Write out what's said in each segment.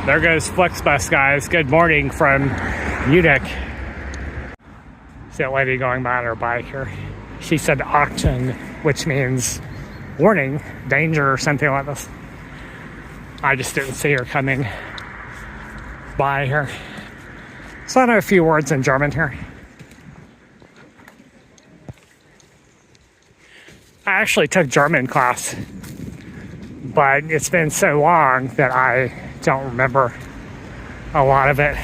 There goes Flixbus, guys. Good morning from Munich. See that lady going by on her bike here. She said Achtung, which means warning, danger, or something like this. I just didn't see her coming by here. So I know a few words in German here. I actually took German class, but it's been so long that I don't remember a lot of it.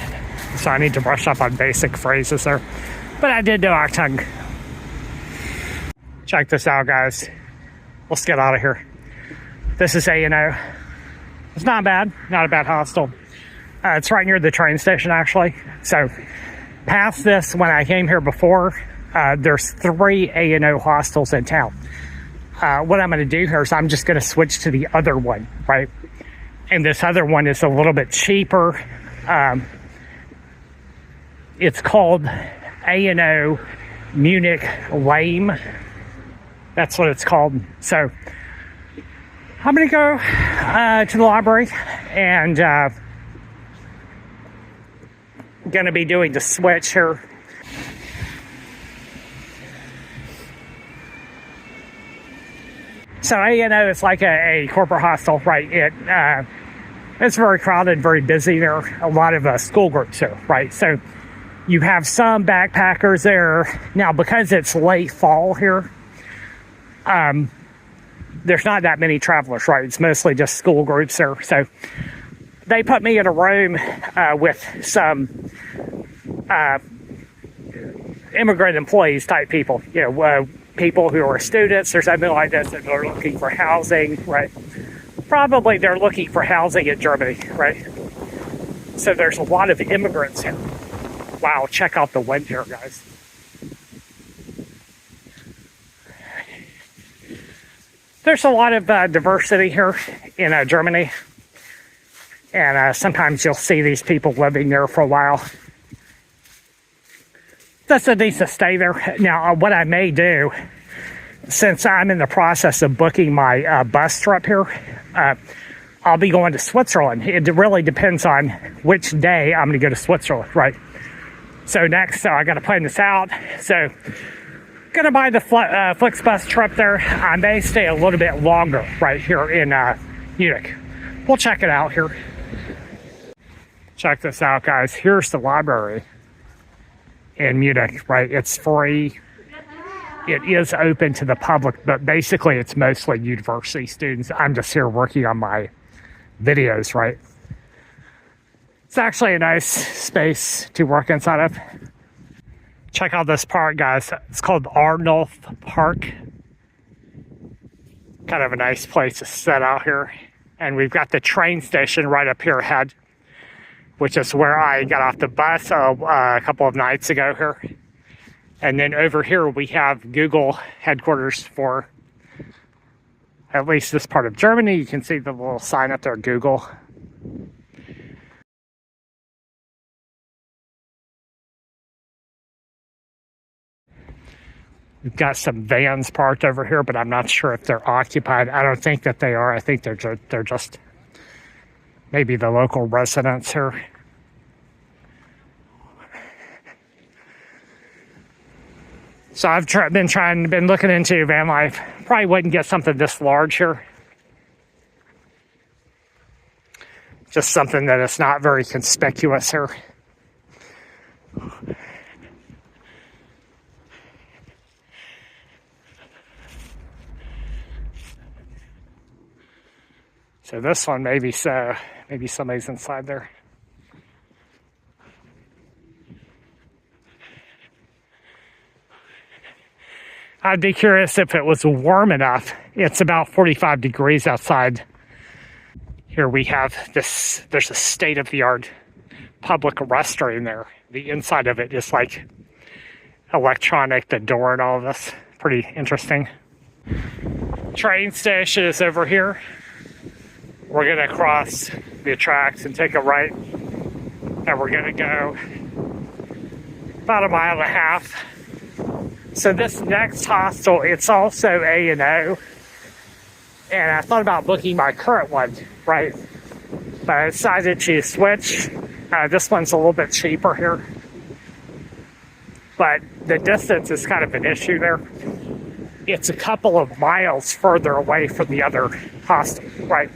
So I need to brush up on basic phrases there. But I did know Achtung. Check this out, guys. Let's get out of here. This is A&O. It's not bad. Not a bad hostel. It's right near the train station, actually. So past this, when I came here before, there's 3 A&O hostels in town. What I'm going to do here is I'm just going to switch to the other one, right? And this other one is a little bit cheaper. It's called A&O Munich Lame. That's what it's called. So I'm going to go to the library and going to be doing the switch here. So A&O is like a corporate hostel, right? It's very crowded, very busy. There are a lot of school groups here, right? So you have some backpackers there. Now, because it's late fall here, there's not that many travelers, right? It's mostly just school groups there. So they put me in a room with some immigrant employees type people, people who are students or something like this that are looking for housing, right? Probably they're looking for housing in Germany, right? So there's a lot of immigrants here. Wow, check out the wind here, guys. There's a lot of diversity here in Germany. And sometimes you'll see these people living there for a while. That's a decent stay there. Now, what I may do, since I'm in the process of booking my bus trip here, I'll be going to Switzerland. It really depends on which day I'm going to go to Switzerland, right? So next, I got to plan this out. So, going to buy the Flixbus trip there. I may stay a little bit longer right here in Munich. We'll check it out here. Check this out, guys. Here's the library in Munich, right? It's free. It is open to the public, but basically it's mostly university students. I'm just here working on my videos, right? It's actually a nice space to work inside of. Check out this park, guys. It's called Arnulf Park. Kind of a nice place to sit out here. And we've got the train station right up here ahead, which is where I got off the bus a couple of nights ago here. And then over here we have Google headquarters for at least this part of Germany. You can see the little sign up there, Google. We've got some vans parked over here, but I'm not sure if they're occupied. I don't think that they are. I think they're just maybe the local residents here. So I've been looking into van life. Probably wouldn't get something this large here. Just something that is not very conspicuous here. So this one, maybe somebody's inside there. I'd be curious if it was warm enough. It's about 45 degrees outside. Here we have this, there's a state-of-the-art public restroom there. The inside of it is like electronic, the door and all of this. Pretty interesting. Train station is over here. We're gonna cross the tracks and take a right. And we're gonna go about 1.5 miles. So this next hostel, it's also A&O. And I thought about booking my current one, right? But I decided to switch. This one's a little bit cheaper here. But the distance is kind of an issue there. It's a couple of miles further away from the other hostel, right?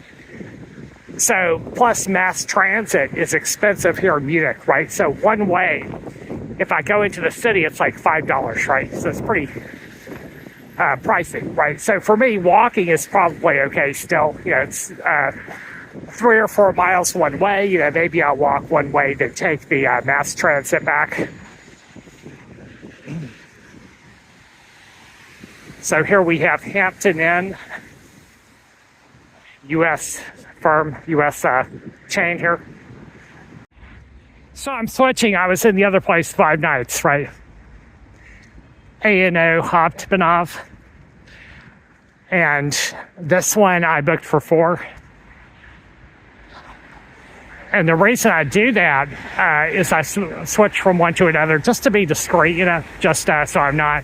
So, plus mass transit is expensive here in Munich, right? So one way, if I go into the city, it's like $5, right? So it's pretty pricey, right? So for me, walking is probably okay still. You know, it's 3 or 4 miles one way. You know, maybe I'll walk one way to take the mass transit back. So here we have Hampton Inn, U.S. firm, U.S. chain here. So I'm switching. I was in the other place 5 nights, right? A&O Hostel. And this one I booked for 4. And the reason I do that is I switch from one to another just to be discreet, you know, just so I'm not,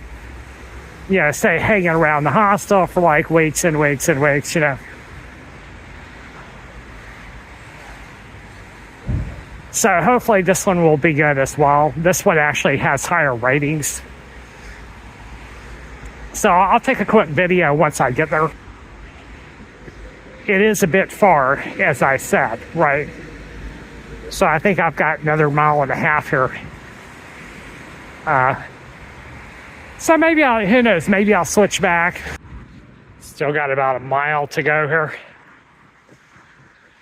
you know, say hanging around the hostel for like weeks and weeks and weeks, you know. So hopefully this one will be good as well. This one actually has higher ratings. So I'll take a quick video once I get there. It is a bit far, as I said, right? So I think I've got another 1.5 miles here. So maybe who knows, maybe I'll switch back. Still got about 1 mile to go here.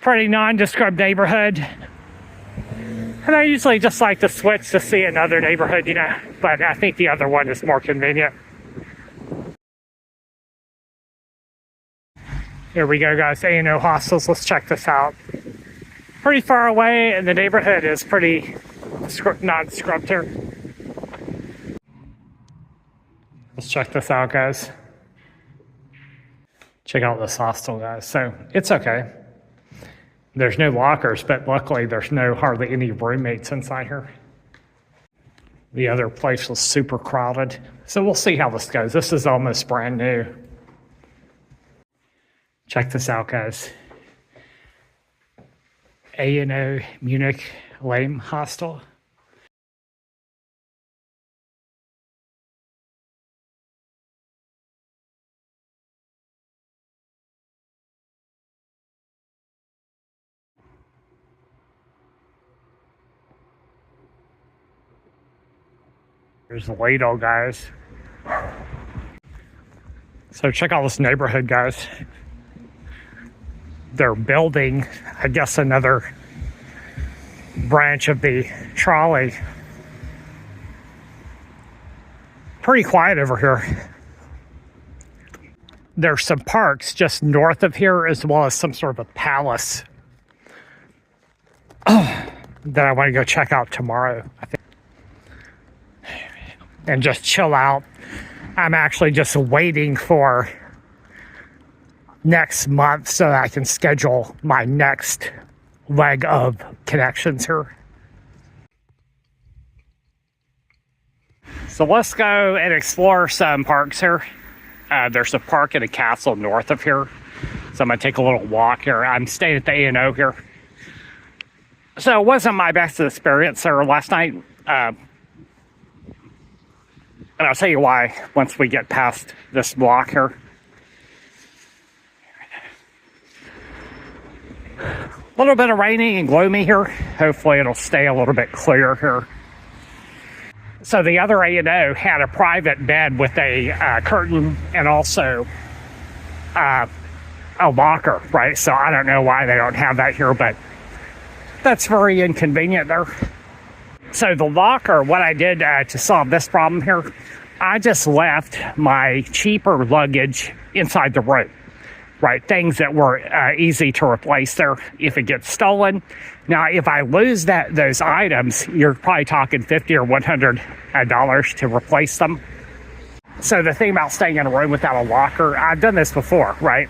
Pretty nondescript neighborhood. And I usually just like to switch to see another neighborhood, you know, but I think the other one is more convenient. Here we go, guys, A&O Hostels. Let's check this out. Pretty far away, and the neighborhood is pretty nondescript here. Let's check this out, guys. Check out this hostel, guys. So it's okay. There's no lockers, but luckily there's hardly any roommates inside here. The other place was super crowded. So we'll see how this goes. This is almost brand new. Check this out, guys. A&O Munich A O Hostel. Here's the Lido, guys. So check out this neighborhood, guys. They're building, I guess, another branch of the trolley. Pretty quiet over here. There's some parks just north of here, as well as some sort of a palace that I want to go check out tomorrow, I think, and just chill out. I'm actually just waiting for next month so that I can schedule my next leg of connections here. So let's go and explore some parks here. There's a park and a castle north of here. So I'm going to take a little walk here. I'm staying at the A&O here. So it wasn't my best experience there last night. And I'll tell you why once we get past this block here. A little bit of rainy and gloomy here. Hopefully it'll stay a little bit clear here. So the other A&O had a private bed with a curtain and also a locker, right? So I don't know why they don't have that here, but that's very inconvenient there. So the locker, what I did to solve this problem here, I just left my cheaper luggage inside the room. Right, things that were easy to replace there if it gets stolen. Now, if I lose those items, you're probably talking $50 or $100 to replace them. So the thing about staying in a room without a locker, I've done this before, right?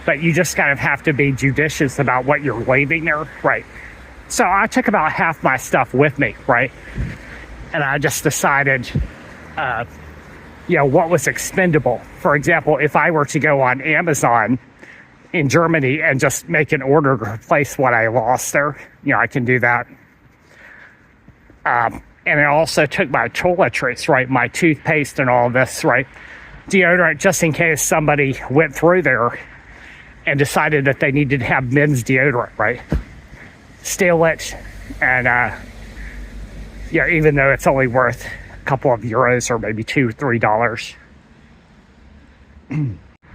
But you just kind of have to be judicious about what you're leaving there, right? So I took about half my stuff with me, right? And I just decided, you know, what was expendable. For example, if I were to go on Amazon in Germany and just make an order to replace what I lost there. You know, I can do that. And it also took my toiletries, right? My toothpaste and all this, right? Deodorant, just in case somebody went through there and decided that they needed to have men's deodorant, right? Steal it, and yeah, even though it's only worth a couple of euros or maybe $2-3.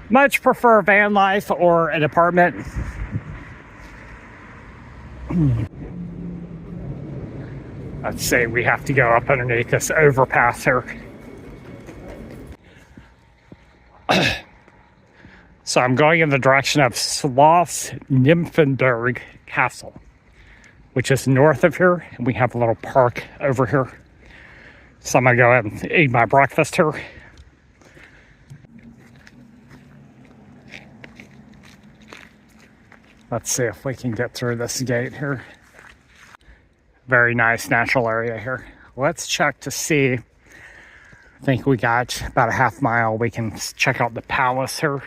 Much prefer van life or an apartment. Let's see, we have to go up underneath this overpass here. So I'm going in the direction of Schloss Nymphenburg Castle, which is north of here, and we have a little park over here. So I'm gonna go ahead and eat my breakfast here. Let's see if we can get through this gate here. Very nice natural area here. Let's check to see. I think we got about a half mile. We can check out the palace here.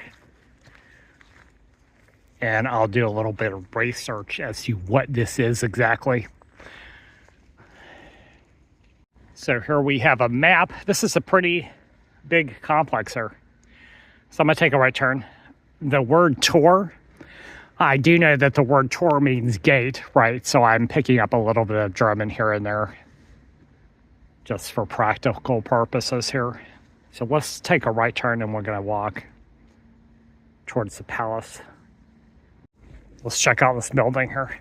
And I'll do a little bit of research as to what this is exactly. So here we have a map. This is a pretty big complex here. So I'm gonna take a right turn. The word tour, I do know that the word tour means gate, right? So I'm picking up a little bit of German here and there, just for practical purposes here. So let's take a right turn and we're gonna walk towards the palace. Let's check out this building here.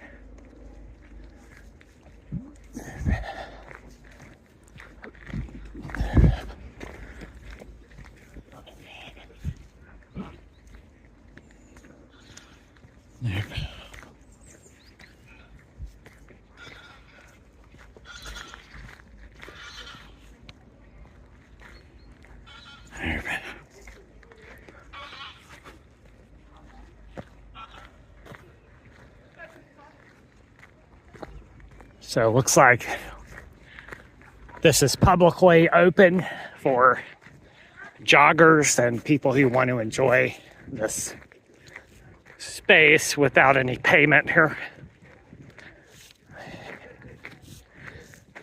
So it looks like this is publicly open for joggers and people who want to enjoy this space without any payment here.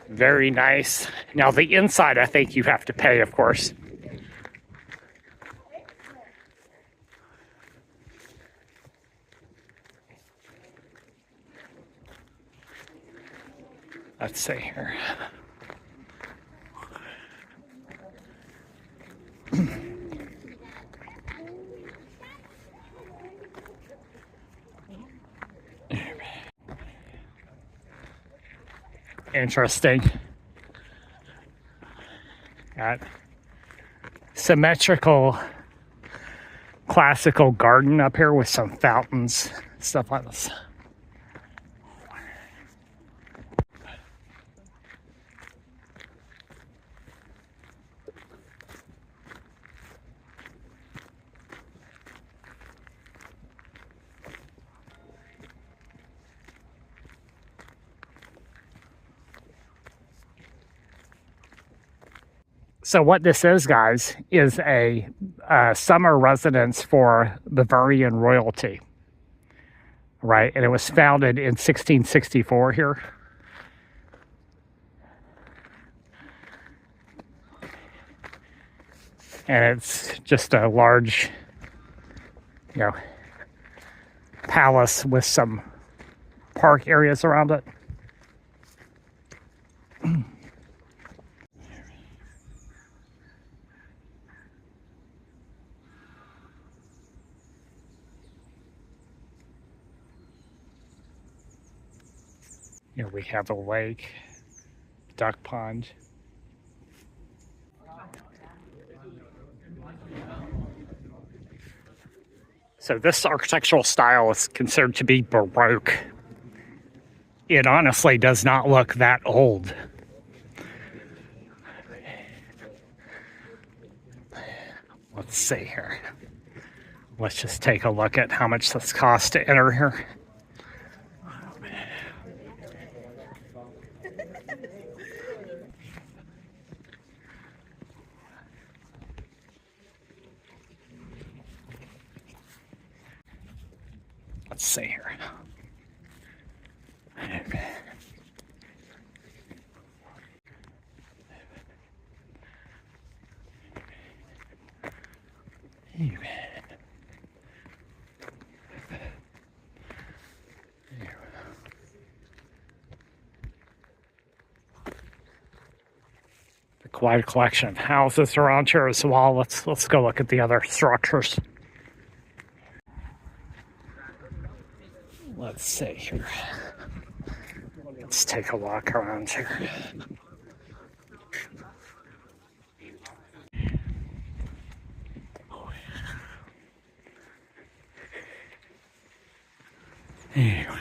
Very nice. Now the inside, I think you have to pay, of course. Let's see here. Interesting. Got symmetrical classical garden up here with some fountains, stuff like this. So what this is, guys, is a summer residence for Bavarian royalty, right? And it was founded in 1664 here. And it's just a large, you know, palace with some park areas around it. Here we have a lake, duck pond. So this architectural style is considered to be Baroque. It honestly does not look that old. Let's see here. Let's just take a look at how much this costs to enter here. Let's see here. Quite a collection of houses around here as well. Let's go look at the other structures. Let's see here. Let's take a walk around here. Anyway.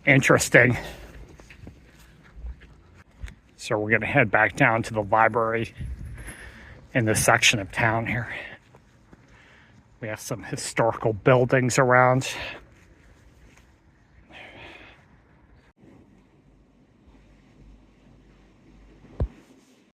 Interesting. So we're going to head back down to the library in this section of town here. We have some historical buildings around.